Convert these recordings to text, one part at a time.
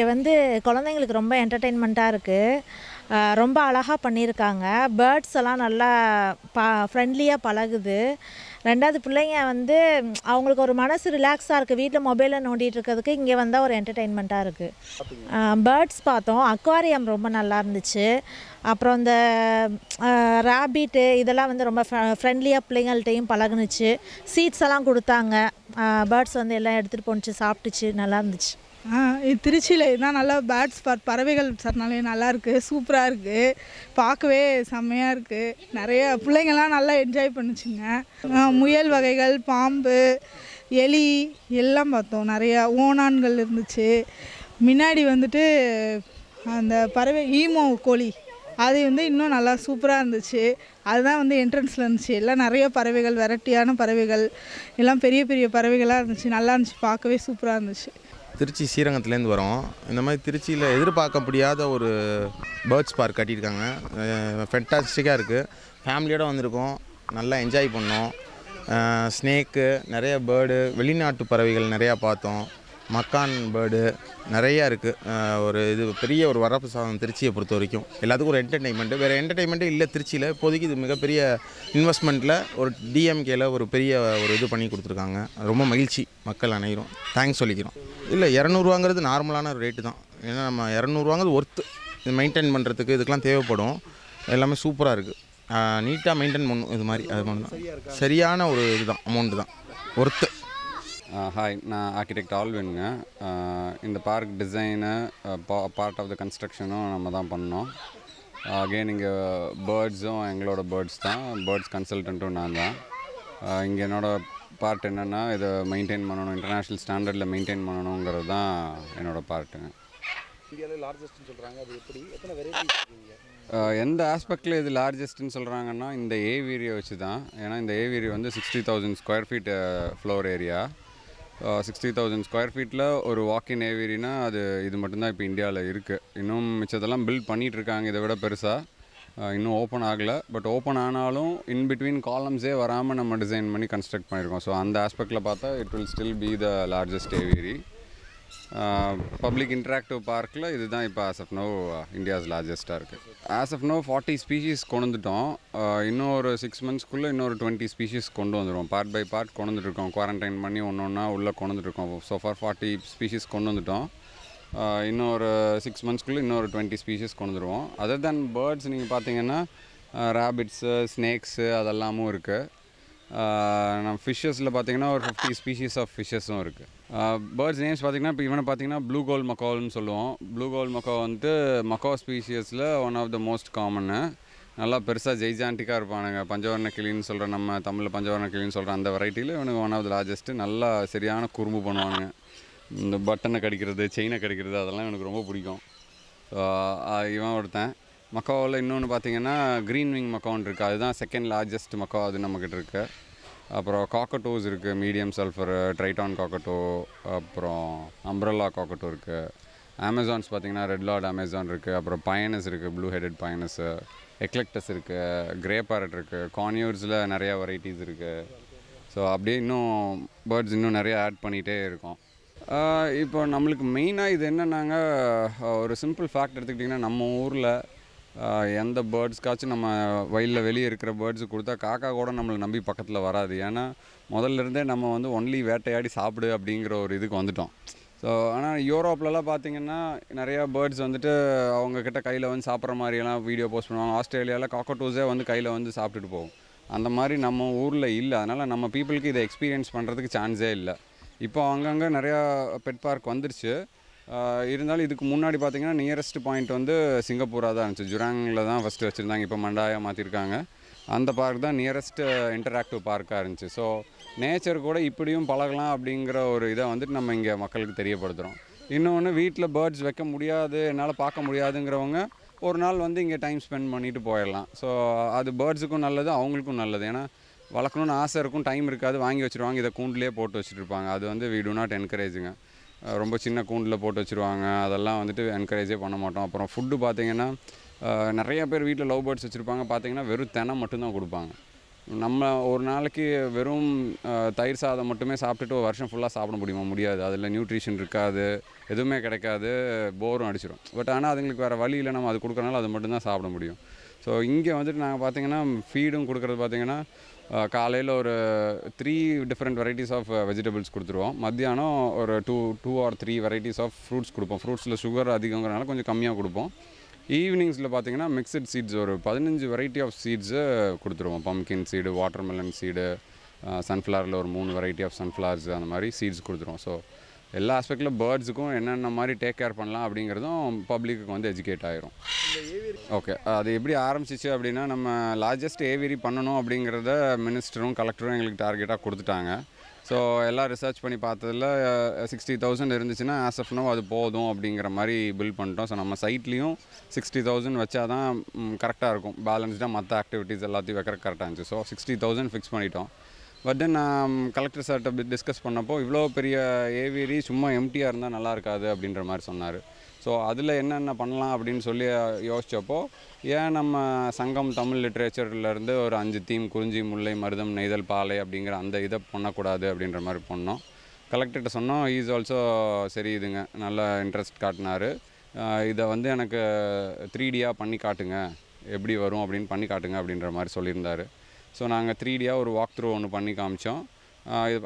இங்கே வந்து குழந்தைங்களுக்கு ரொம்ப என்டர்டெயின்மெண்ட்டாக இருக்குது. ரொம்ப அழகாக பண்ணியிருக்காங்க. பேர்ட்ஸ் எல்லாம் நல்லா ஃப்ரெண்ட்லியாக பழகுது. 2வது பிள்ளைங்க வந்து அவங்களுக்கு ஒரு மனசு ரிலாக்ஸாக இருக்குது. வீட்டில் மொபைலில் நோண்டிகிட்டு இருக்கிறதுக்கு இங்கே வந்தால் ஒரு என்டர்டெயின்மெண்ட்டாக இருக்குது. பேர்ட்ஸ் பார்த்தோம். அக்வாரியம் ரொம்ப நல்லா இருந்துச்சு. அப்புறம் இந்த ரேபிட்டு இதெல்லாம் வந்து ரொம்ப ஃப்ரெண்ட்லியாக பிள்ளைங்கள்ட்டையும் பழகுனுச்சு. சீட்ஸ் எல்லாம் கொடுத்தாங்க. பேர்ட்ஸ் வந்து எல்லாம் எடுத்துகிட்டு போணுச்சு, சாப்பிட்டுச்சு, நல்லா இருந்துச்சு. திருச்சியில் இதுதான் நல்லா பேர்ட்ஸ் பறவைகள் சரணாலயம் நல்லாயிருக்கு, சூப்பராக இருக்குது, பார்க்கவே செம்மையாக இருக்குது. நிறைய பிள்ளைங்கள்லாம் நல்லா என்ஜாய் பண்ணுச்சுங்க. முயல் வகைகள், பாம்பு, எலி எல்லாம் பார்த்தோம். நிறையா ஓணான்கள் இருந்துச்சு. முன்னாடி வந்துட்டு அந்த பறவை ஈமோ கோழி அது வந்து இன்னும் நல்லா சூப்பராக இருந்துச்சு. அதுதான் வந்து என்ட்ரன்ஸில் இருந்துச்சு. எல்லாம் நிறைய பறவைகள், வெரைட்டியான பறவைகள், எல்லாம் பெரிய பெரிய பறவைகளாக இருந்துச்சு. நல்லா இருந்துச்சு, பார்க்கவே சூப்பராக இருந்துச்சு. திருச்சி ஸ்ரீரங்கத்துலேருந்து வரோம். இந்த மாதிரி திருச்சியில் எதிர்பார்க்க முடியாத ஒரு பேர்ட்ஸ் பார்க் கட்டியிருக்காங்க. ஃபென்டாஸ்டிக்காக இருக்குது. ஃபேமிலியோடு வந்திருக்கோம், நல்லா என்ஜாய் பண்ணோம். ஸ்னேக்கு, நிறைய பேர்டு, வெளிநாட்டு பறவைகள் நிறையா பார்த்தோம். மக்கான் பேர்டு நிறையா இருக்குது. ஒரு இது பெரிய ஒரு வரப்பு சாதம் திருச்சியை பொறுத்த வரைக்கும். எல்லாத்துக்கும் ஒரு என்டர்டெயின்மெண்ட்டு. வேறு என்டர்டெயின்மெண்ட்டு இல்லை திருச்சியில் இப்போதைக்கு. இது மிகப்பெரிய இன்வெஸ்ட்மெண்ட்டில் ஒரு டிஎம்கேல ஒரு பெரிய ஒரு இது பண்ணி கொடுத்துருக்காங்க. ரொம்ப மகிழ்ச்சி. மக்கள் அனைவரும் தேங்க்ஸ் சொல்லிக்கிறோம். இல்லை 200வாங்கிறது நார்மலான ரேட்டு தான். ஏன்னா நம்ம 200வாங்கிறது ஒர்த்து. இது மெயின்டைன் பண்ணுறதுக்கு இதுக்கெலாம் தேவைப்படும். எல்லாமே சூப்பராக இருக்குது. நீட்டாக மெயின்டைன் பண்ணும். இது மாதிரி அது மாதிரி தான் சரியான ஒரு இதுதான், அமௌண்ட்டு தான் ஒர்த்து. ஹாய், நான் ஆர்கிடெக்ட் ஆல்வின்ங்க. இந்த park design part of the கன்ஸ்ட்ரக்ஷனும் நம்ம தான் பண்ணோம். அகெயின் இங்கே பேர்ட்ஸும் எங்களோட பேர்ட்ஸ் தான். பேர்ட்ஸ் கன்சல்டண்ட்டும் நான் தான். இங்கே என்னோடய பார்ட் என்னென்னா இதை மெயின்டைன் பண்ணணும், இன்டர்நேஷ்னல் ஸ்டாண்டர்டில் மெயின்டைன் பண்ணணுங்கிறது தான் என்னோடய பார்ட்டுங்க. இந்தியாவில் லார்ஜஸ்ட்னு சொல்கிறாங்க, அது எப்படி, எத்தனை வெரைட்டி? எந்த ஆஸ்பெக்டில் இது லார்ஜஸ்ட்டுன்னு சொல்கிறாங்கன்னா இந்த ஏவிரியை வச்சு தான். ஏன்னா இந்த ஏவிரி வந்து 60,000 square feet floor area. 60,000 square ஃபீட்டில் ஒரு வாக்கின் ஏவிரினா அது இது மட்டும்தான் இப்போ இந்தியாவில் இருக்குது. இன்னும் மிச்சதெல்லாம் பில்ட் பண்ணிகிட்ருக்காங்க. இதை விட பெருசாக இன்னும் ஓப்பன் ஆகலை. பட் ஓப்பன் ஆனாலும் இன்பிட்வீன் காலம்ஸே வராமல் நம்ம டிசைன் பண்ணி கன்ஸ்ட்ரக்ட் பண்ணியிருக்கோம். ஸோ அந்த ஆஸ்பெக்டில் பார்த்தா it will still be the largest aviary. Public interactive பார்க்கில் இதுதான் இப்போ ஆஸ் ஆஃப் நோ இந்தியாஸ் லார்ஜஸ்ட்டாக இருக்குது. ஆஸ் ஆஃப் நோ 40 ஸ்பீஷீஸ் கொண்டு வந்துட்டோம். இன்னும் ஒரு 6 மந்த்ஸ்க்குள்ளே இன்னொரு 20 ஸ்பீஷீஸ் கொண்டு வந்துடுவோம். பார்ட் பை பார்ட் கொண்டு வந்துட்டுருக்கோம். குவாரண்டைன் பண்ணி ஒன்று ஒன்றா உள்ளே கொண்டு வந்துட்டுருக்கோம். ஸோ ஃபார் 40 ஸ்பீஷீஸ் கொண்டு வந்துட்டோம். இன்னொரு 6 மந்த்ஸ்க்குள்ளே இன்னொரு 20 ஸ்பீஷீஸ் கொண்டு வந்துடுவோம். அதர் தேன் பேர்ட்ஸ் நீங்கள் பார்த்தீங்கன்னா ரேபிட்ஸு, ஸ்னேக்ஸு அதெல்லாமும் இருக்குது. நம்ம ஃபிஷ்ஷஸில் பார்த்தீங்கன்னா ஒரு 50 ஸ்பீஷீஸ் ஆஃப் ஃபிஷ்ஷஸும் இருக்குது. பேர்ட்ஸ் நேம்ஸ் பார்த்திங்கன்னா இப்போ இவனை பார்த்தீங்கன்னா ப்ளூ கோல் மக்கால்னு சொல்லுவோம். ப்ளூ கோல் மக்கா வந்துட்டு மக்கா ஸ்பீஷியஸில் ஒன் ஆஃப் த மோஸ்ட் காமன்னு. நல்லா பெருசாக ஜெய்ஜான்டிக்காக இருப்பானுங்க. பஞ்சவர்ண கிளின்னு சொல்கிற, நம்ம தமிழில் பஞ்சவர்ண கிளின்னு சொல்கிற அந்த வெரைட்டியில் இவனுக்கு ஒன் ஆஃப் த லார்ஜஸ்ட்டு. நல்லா சரியான குறும்பு பண்ணுவானுங்க. இந்த பட்டனை கடிக்கிறது, செயினை கடிக்கிறது அதெல்லாம் எனக்கு ரொம்ப பிடிக்கும். ஸோ இவன் ஒருத்தன். மக்காவில் இன்னொன்று பார்த்தீங்கன்னா க்ரீன் விங் மக்கான்னு இருக்குது. அதுதான் செகண்ட் லார்ஜஸ்ட் மக்கா, அது நம்மக்கிட்ட இருக்குது. அப்புறம் காக்கட்டோஸ் இருக்குது, மீடியம் சல்ஃபர், ட்ரைட்டான் காக்கட்டோ, அப்புறம் அம்ப்ரெல்லா காக்கட்டோ இருக்குது. அமேசான்ஸ் பார்த்திங்கன்னா ரெட் லார்ட் அமேசான் இருக்குது. அப்புறம் பயனஸ் இருக்குது, ப்ளூ ஹெடட் பயனஸு, எக்லெக்டஸ் இருக்குது, கிரே பேரட் இருக்குது. கான்யூர்ஸில் நிறையா வெரைட்டிஸ் இருக்குது. ஸோ அப்படியே இன்னும் பேர்ட்ஸ் இன்னும் நிறையா ஆட் பண்ணிகிட்டே இருக்கோம். இப்போ நம்மளுக்கு மெயினாக இது என்னென்னாங்க, ஒரு சிம்பிள் ஃபேக்ட் எடுத்துக்கிட்டிங்கன்னா நம்ம ஊரில் எந்த பேர்ட்ஸ்க்காச்சும் நம்ம வயலில் வெளியே இருக்கிற பேர்ட்ஸு கொடுத்தா காக்கா கூட நம்மளை நம்பி பக்கத்தில் வராது. ஏன்னா முதல்லேருந்தே நம்ம வந்து ஒன்லி வேட்டையாடி சாப்பிடு அப்படிங்கிற ஒரு இதுக்கு வந்துட்டோம். ஸோ ஆனால் யூரோப்லலாம் பார்த்திங்கன்னா நிறையா பேர்ட்ஸ் வந்துட்டு அவங்கக்கிட்ட கையில் வந்து சாப்பிட்ற மாதிரியெல்லாம் வீடியோ போஸ்ட் பண்ணுவாங்க. ஆஸ்திரேலியாவில் காக்கட்டோஸே வந்து கையில் வந்து சாப்பிட்டுட்டு போகும். அந்த மாதிரி நம்ம ஊரில் இல்லை. அதனால் நம்ம பீப்புளுக்கு இதை எக்ஸ்பீரியன்ஸ் பண்ணுறதுக்கு சான்ஸே இல்லை. இப்போ அங்கங்கே நிறையா பெட் பார்க் வந்துருச்சு. இருந்தாலும் இதுக்கு முன்னாடி பார்த்திங்கன்னா நியரஸ்ட் பாயிண்ட் வந்து சிங்கப்பூராக தான் இருந்துச்சு. ஜுராங்கில் தான் ஃபஸ்ட்டு வச்சுருந்தாங்க. இப்போ மண்டாயா மாற்றிருக்காங்க. அந்த பார்க் தான் நியரஸ்ட்டு இன்டராக்டிவ் பார்க்காக இருந்துச்சு. ஸோ நேச்சர் கூட இப்படியும் பழகலாம் அப்படிங்கிற ஒரு இதை வந்துட்டு நம்ம இங்கே மக்களுக்கு தெரியப்படுத்துகிறோம். இன்னொன்று, வீட்டில் பேர்ட்ஸ் வைக்க முடியாது, என்னால் பார்க்க முடியாதுங்கிறவங்க ஒரு நாள் வந்து இங்கே டைம் ஸ்பெண்ட் பண்ணிவிட்டு போயிடலாம். ஸோ அது பேர்ட்ஸுக்கும் நல்லது, அவங்களுக்கும் நல்லது. ஏன்னா வளர்க்கணுன்னு ஆசை இருக்கும், டைம் இருக்காது, வாங்கி வச்சுருவாங்க, இதை கூண்டுலேயே போட்டு வச்சுட்ருப்பாங்க. அது வந்து வி டு நாட் என்கரேஜுங்க. ரொம்ப சின்ன கூண்டில் போட்டு வச்சுருவாங்க. அதெல்லாம் வந்துட்டு என்கரேஜே பண்ண மாட்டோம். அப்புறம் ஃபுட்டு பார்த்திங்கன்னா நிறைய பேர் வீட்டில் லவ் பேர்ட்ஸ் வச்சுருப்பாங்க. பார்த்திங்கன்னா வெறும் தெனை மட்டும்தான் கொடுப்பாங்க. நம்ம ஒரு நாளைக்கு வெறும் தயிர் சாதம் மட்டுமே சாப்பிட்டுட்டு ஒரு வருஷம் ஃபுல்லாக சாப்பிட முடியாது. அதில் நியூட்ரிஷன் இருக்காது, எதுவுமே கிடைக்காது, போரும் அடிச்சிடும். பட் ஆனால் அதுங்களுக்கு வேறு வழி இல்லை, நம்ம அது கொடுக்குறனால அது மட்டும்தான் சாப்பிட முடியும். ஸோ இங்கே வந்துட்டு நாங்கள் பார்த்திங்கன்னா ஃபீடும் கொடுக்குறது பார்த்திங்கன்னா காலையில் ஒரு 3 டிஃப்ரெண்ட் வெரைட்டிஸ் ஆஃப் வெஜிடபிள்ஸ் கொடுத்துருவோம். மத்தியானம் ஒரு 2 or 3 வெரைட்டிஸ் ஆஃப் ஃப்ரூட்ஸ் கொடுப்போம். ஃப்ரூட்ஸில் சுகர் அதிகங்கிறனால கொஞ்சம் கம்மியாக கொடுப்போம். ஈவினிங்ஸில் பார்த்திங்கன்னா மிக்சட் சீட்ஸ் ஒரு 15 வெரைட்டி ஆஃப் சீட்ஸு கொடுத்துருவோம். பம்கின் சீடு, வாட்டர்மெலன் சீடு, சன்ஃப்ளவரில் ஒரு 3 வெரைட்டி ஆஃப் சன்ஃப்ளவர்ஸ், அந்த மாதிரி சீட்ஸ் கொடுத்துருவோம். ஸோ எல்லா ஆஸ்பெக்டில் பேர்ட்ஸுக்கும் என்னென்ன மாதிரி டேக் கேர் பண்ணலாம் அப்படிங்கிறதும் பப்ளிக்கு வந்து எஜுகேட் ஆகிரும். ஓகே, அது எப்படி ஆரம்பிச்சிச்சு அப்படின்னா, நம்ம லார்ஜஸ்ட் ஏவிரி பண்ணணும் அப்படிங்கிறத மினிஸ்டரும் கலெக்டரும் எங்களுக்கு டார்கெட்டாக கொடுத்துட்டாங்க. ஸோ எல்லாம் ரிசர்ச் பண்ணி பார்த்ததில் 60,000 இருந்துச்சுன்னா ஆஸ் ஆஃப் நோ அது போதும் அப்படிங்கிற மாதிரி பில்ட் பண்ணிட்டோம். ஸோ நம்ம சைட்லேயும் 60,000 வச்சா தான் கரெக்டாக இருக்கும், பேலன்ஸ்டாக மற்ற ஆக்டிவிட்டீஸ் எல்லாத்தையும் வைக்கிற கரெக்டாக இருந்துச்சு. ஸோ 60,000 ஃபிக்ஸ் பண்ணிட்டோம். பட் தென் நான் கலெக்டர் சார்கிட்ட டிஸ்கஸ் பண்ணப்போ இவ்வளோ பெரிய ஏவிரி சும்மா எம்டியாக இருந்தால் நல்லா இருக்காது அப்படின்ற மாதிரி சொன்னார். ஸோ அதில் என்னென்ன பண்ணலாம் அப்படின்னு சொல்லி யோசித்தப்போ, ஏன் நம்ம சங்கம் தமிழ் லிட்ரேச்சர்லேருந்து ஒரு 5 தீம், குறிஞ்சி, முல்லை, மருதம், நெய்தல், பாலை அப்படிங்கிற அந்த இதை பண்ணக்கூடாது அப்படின்ற மாதிரி பண்ணோம். கலெக்டர்கிட்ட சொன்னோம். ஈஸ் ஆல்சோ சரி, இதுங்க நல்ல இன்ட்ரெஸ்ட் காட்டினார். இதை வந்து எனக்கு 3Dயாக பண்ணி காட்டுங்க, எப்படி வரும் அப்படின்னு பண்ணி காட்டுங்க அப்படின்ற மாதிரி சொல்லியிருந்தார். ஸோ நாங்கள் 3Dயாக ஒரு வாக் த்ரூ ஒன்று பண்ணி காமிச்சோம்.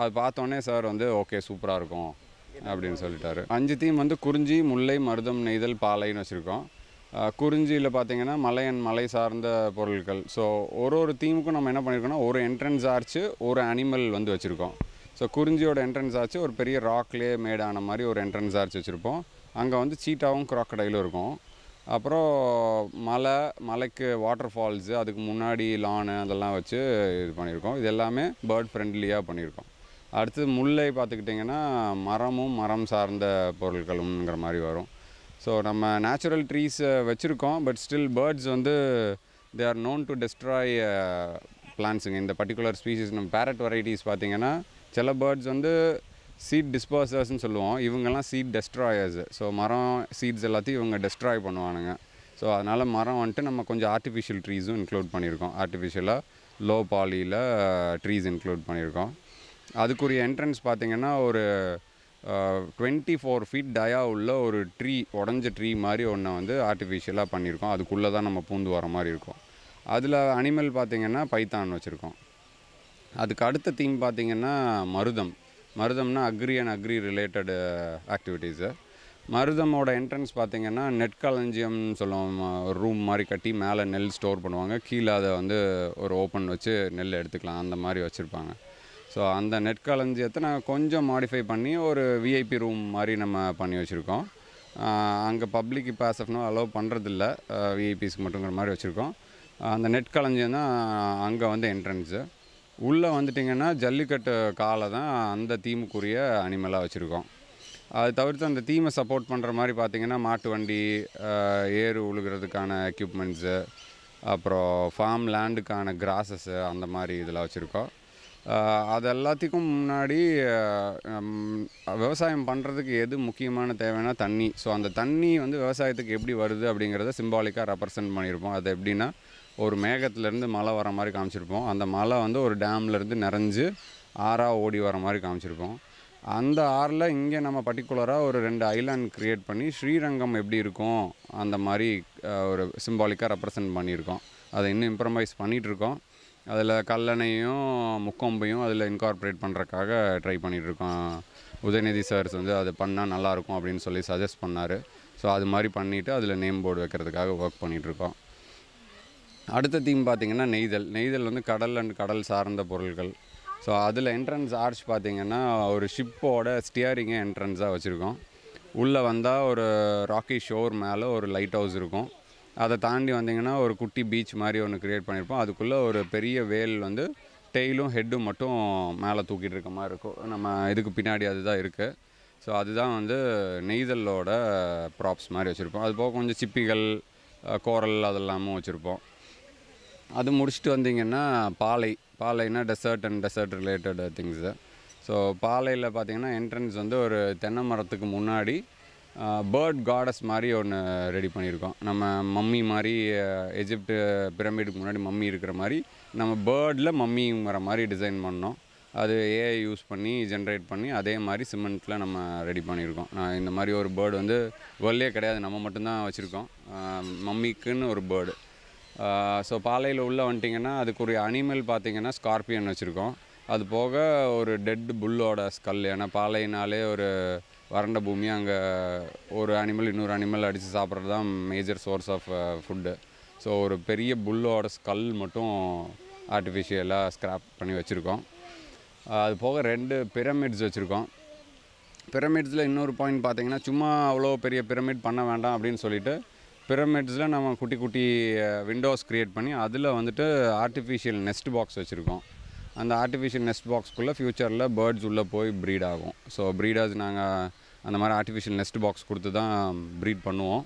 அது பார்த்தோன்னே சார் வந்து ஓகே சூப்பராக இருக்கும் அப்படின்னு சொல்லிட்டாரு. 5 தீம் வந்து குறிஞ்சி, முல்லை, மருதம், நெய்தல், பாலைன்னு வச்சுருக்கோம். குறிஞ்சியில் பார்த்திங்கன்னா மலை சார்ந்த பொருட்கள். ஸோ ஒரு தீமுக்கும் நம்ம என்ன பண்ணியிருக்கோம்னா, ஒரு என்ட்ரன்ஸ் ஆர்ச்சு, ஒரு அனிமல் வந்து வச்சுருக்கோம். ஸோ குறிஞ்சியோட என்ட்ரன்ஸ் ஆர்ச்சு ஒரு பெரிய ராக்லேயே மேடான மாதிரி ஒரு என்ட்ரன்ஸ் ஆர்ச் வச்சுருப்போம். அங்கே வந்து சீட்டாவும் க்ராக்கடைலும் இருக்கும். அப்புறம் மலைக்கு வாட்டர் ஃபால்ஸு, அதுக்கு முன்னாடி லானு அதெல்லாம் வச்சு இது பண்ணியிருக்கோம். இது எல்லாமே பேர்ட் ஃப்ரெண்ட்லியாக பண்ணியிருக்கோம். அடுத்து முல்லை பார்த்துக்கிட்டிங்கன்னா மரம் சார்ந்த பொருட்களுங்கிற மாதிரி வரும். ஸோ நம்ம நேச்சுரல் ட்ரீஸ் வச்சுருக்கோம். பட் ஸ்டில் பேர்ட்ஸ் வந்து they are known to destroy பிளான்ஸுங்க. இந்த பர்டிகுலர் ஸ்பீஷிஸ் நம்ம பேரட் வெரைட்டிஸ் பார்த்திங்கன்னா சில பேர்ட்ஸ் வந்து சீட் டிஸ்பர்சர்ஸ்ன்னு சொல்லுவோம், இவங்கெல்லாம் சீட் டெஸ்ட்ராயர்ஸ். ஸோ மரம் சீட்ஸ் எல்லாத்தையும் இவங்க டெஸ்ட்ராய் பண்ணுவானுங்க. ஸோ அதனால் மரம் வந்துட்டு நம்ம கொஞ்சம் ஆர்டிஃபிஷியல் ட்ரீஸும் இன்க்ளூட் பண்ணியிருக்கோம். ஆர்டிஃபிஷியலாக லோ பாலியில் ட்ரீஸ் இன்க்ளூட் பண்ணியிருக்கோம். அதுக்குரிய என்ட்ரன்ஸ் பார்த்திங்கன்னா ஒரு 24 feet டயா உள்ள ஒரு உடஞ்ச ட்ரீ மாதிரி ஒன்று வந்து ஆர்டிஃபிஷியலாக பண்ணியிருக்கோம். அதுக்குள்ளே தான் நம்ம பூந்து வர மாதிரி இருக்கும். அதில் அனிமல் பார்த்திங்கன்னா பைத்தான் வச்சுருக்கோம். அதுக்கு அடுத்த தீம் பார்த்திங்கன்னா மருதம்னா அக்ரி ரிலேட்டடு ஆக்டிவிட்டீஸு. மருதமோட என்ட்ரன்ஸ் பார்த்திங்கன்னா நெற்களஞ்சியம்னு சொல்லுவோம். ஒரு ரூம் மாதிரி கட்டி மேலே நெல் ஸ்டோர் பண்ணுவாங்க, கீழே அதை வந்து ஒரு ஓப்பன் வச்சு நெல் எடுத்துக்கலாம், அந்த மாதிரி வச்சுருப்பாங்க. ஸோ அந்த நெற்களஞ்சியத்தை நாங்கள் கொஞ்சம் மாடிஃபை பண்ணி ஒரு விஐபி ரூம் மாதிரி நம்ம பண்ணி வச்சுருக்கோம். அங்கே பப்ளிக் இப்போ ஆஸ் ஆஃப் நோ அலோவ் பண்ணுறதில்ல, விஐபிஸ்க்கு மட்டுங்கிற மாதிரி வச்சுருக்கோம். அந்த நெற்களஞ்சியம் தான் அங்கே வந்து என்ட்ரன்ஸு. உள்ளே வந்துட்டிங்கன்னா ஜல்லிக்கட்டு காலை தான் அந்த தீமுக்குரிய அனிமலாக வச்சுருக்கோம். அது தவிர்த்து அந்த தீமை சப்போர்ட் பண்ணுற மாதிரி பார்த்திங்கன்னா மாட்டு வண்டி, ஏறு உழுகிறதுக்கான எக்யூப்மெண்ட்ஸு, அப்புறம் ஃபார்ம் லேண்டுக்கான கிராஸஸ்ஸு, அந்த மாதிரி இதெல்லாம் வச்சுருக்கோம். அது எல்லாத்துக்கும் முன்னாடி விவசாயம் பண்ணுறதுக்கு எது முக்கியமான தேவைன்னா தண்ணி. ஸோ அந்த தண்ணி வந்து விவசாயத்துக்கு எப்படி வருது அப்படிங்கிறத சிம்பாலிக்காக ரெப்ரசன்ட் பண்ணியிருப்போம். அது எப்படின்னா, ஒரு மேகத்துலேருந்து மழை வர மாதிரி காமிச்சிருப்போம். அந்த மழை வந்து ஒரு டேம்லேருந்து நிறைஞ்சு ஆறாக ஓடி வர மாதிரி காமிச்சிருப்போம். அந்த ஆறில் இங்கே நம்ம பர்டிகுலராக ஒரு 2 ஐலாண்ட் க்ரியேட் பண்ணி ஸ்ரீரங்கம் எப்படி இருக்கும் அந்த மாதிரி ஒரு சிம்பாலிக்காக ரெப்ரசன்ட் பண்ணியிருக்கோம். அதை இன்னும் இம்ப்ரமைஸ் பண்ணிகிட்ருக்கோம். அதில் கல்லணையும் முக்கொம்பையும் அதில் இன்கார்பரேட் பண்ணுறக்காக ட்ரை பண்ணிகிட்ருக்கோம். உதயநிதி சார்ஸ் வந்து அது பண்ணால் நல்லாயிருக்கும் அப்படின்னு சொல்லி சஜஸ்ட் பண்ணார். ஸோ அது மாதிரி பண்ணிவிட்டு அதில் நேம் போர்டு வைக்கிறதுக்காக ஒர்க் பண்ணிகிட்ருக்கோம். அடுத்த தீம் பார்த்திங்கன்னா நெய்தல் வந்து கடல் அண்ட் கடல் சார்ந்த பொருட்கள். ஸோ அதில் என்ட்ரன்ஸ் ஆர்ச் பார்த்திங்கன்னா ஒரு ஷிப்போட ஸ்டியரிங்கை என்ட்ரன்ஸாக வச்சுருக்கோம். உள்ளே வந்தால் ஒரு ராக்கி ஷோர் மேலே ஒரு லைட் ஹவுஸ் இருக்கும். அதை தாண்டி வந்திங்கன்னா ஒரு குட்டி பீச் மாதிரி ஒன்று க்ரியேட் பண்ணியிருப்போம். அதுக்குள்ளே ஒரு பெரிய வேல் வந்து டெய்லும் ஹெட்டும் மட்டும் மேலே தூக்கிட்டு இருக்க மாதிரி இருக்கும். நம்ம இதுக்கு பின்னாடி அதுதான் இருக்குது. ஸோ அதுதான் வந்து நெய்தலோட ப்ராப்ஸ் மாதிரி வச்சுருப்போம். அது போக கொஞ்சம் சிப்பிகள், கோரல் அதெல்லாமும் வச்சுருப்போம். அது முடிச்சுட்டு வந்திங்கன்னா பாலைனா டெசர்ட் ரிலேட்டட் திங்ஸு. ஸோ பாலையில் பார்த்திங்கன்னா என்ட்ரன்ஸ் வந்து ஒரு தென்னை மரத்துக்கு முன்னாடி பேர்ட் காடஸ் மாதிரி ஒன்று ரெடி பண்ணியிருக்கோம். நம்ம மம்மி மாதிரி எஜிப்டு பிரமிடுக்கு முன்னாடி மம்மி இருக்கிற மாதிரி நம்ம பேர்டில் மம்மிங்கிற மாதிரி டிசைன் பண்ணோம். அது ஏஐ யூஸ் பண்ணி ஜென்ரேட் பண்ணி அதே மாதிரி சிமெண்ட்டில் நம்ம ரெடி பண்ணியிருக்கோம். இந்த மாதிரி ஒரு பேர்டு வந்து வேர்ல்ட்லேயே கிடையாது, நம்ம மட்டும்தான் வச்சுருக்கோம். மம்மிக்குன்னு ஒரு பேர்டு. ஸோ பாலையில் உள்ளே வந்துட்டிங்கன்னா அதுக்குரிய அனிமல் பார்த்திங்கன்னா ஸ்கார்பியன் வச்சுருக்கோம். அது போக ஒரு டெட் புல்லோட ஸ்கல். ஏன்னா பாலைனாலே ஒரு வறண்ட பூமி, அங்கே ஒரு அனிமல் இன்னொரு அனிமல் அடித்து சாப்பிட்றது தான் major source of food. So ஒரு பெரிய புல்லோட ஸ்கல் மட்டும் ஆர்டிஃபிஷியலாக ஸ்க்ராப் பண்ணி வச்சுருக்கோம். அது போக 2 பிரமிட்ஸ் வச்சுருக்கோம். பிரமிட்ஸில் இன்னொரு பாயிண்ட் பார்த்திங்கன்னா சும்மா அவ்வளோ பெரிய பிரமிட் பண்ண வேண்டாம் அப்படின்னு சொல்லிட்டு பிரமிட்ஸில் நம்ம குட்டி குட்டி விண்டோஸ் க்ரியேட் பண்ணி அதில் வந்துட்டு ஆர்டிஃபிஷியல் நெஸ்ட் பாக்ஸ் வச்சுருக்கோம். அந்த ஆர்டிஃபிஷியல் நெஸ்ட் பாக்ஸ்க்குள்ளே ஃப்யூச்சரில் பேர்ட்ஸ் உள்ளே போய் ப்ரீட் ஆகும். ஸோ ப்ரீடர்ஸ் நாங்கள் அந்த மாதிரி ஆர்டிஃபிஷியல் நெஸ்ட் பாக்ஸ் கொடுத்து தான் ப்ரீட் பண்ணுவோம்.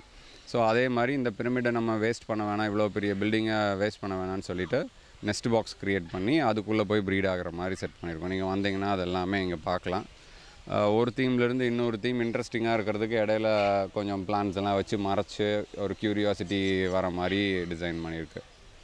ஸோ அதே மாதிரி இந்த பிரமிடை நம்ம வேஸ்ட் பண்ண வேணாம், இவ்வளோ பெரிய பில்டிங்கை வேஸ்ட் பண்ண வேணாம்னு சொல்லிட்டு நெஸ்ட் பாக்ஸ் க்ரியேட் பண்ணி அதுக்குள்ளே போய் ப்ரீட் ஆகிற மாதிரி செட் பண்ணியிருக்கோம். நீங்கள் வந்தீங்கன்னா அது எல்லாமே இங்கே பார்க்கலாம். ஒரு தீம்லேருந்து இன்னொரு தீம் இன்ட்ரெஸ்டிங்காக இருக்கிறதுக்கு இடையில கொஞ்சம் பிளான்ஸ் எல்லாம் வச்சு மறைச்சி ஒரு க்யூரியாசிட்டி வர மாதிரி டிசைன் பண்ணியிருக்கு.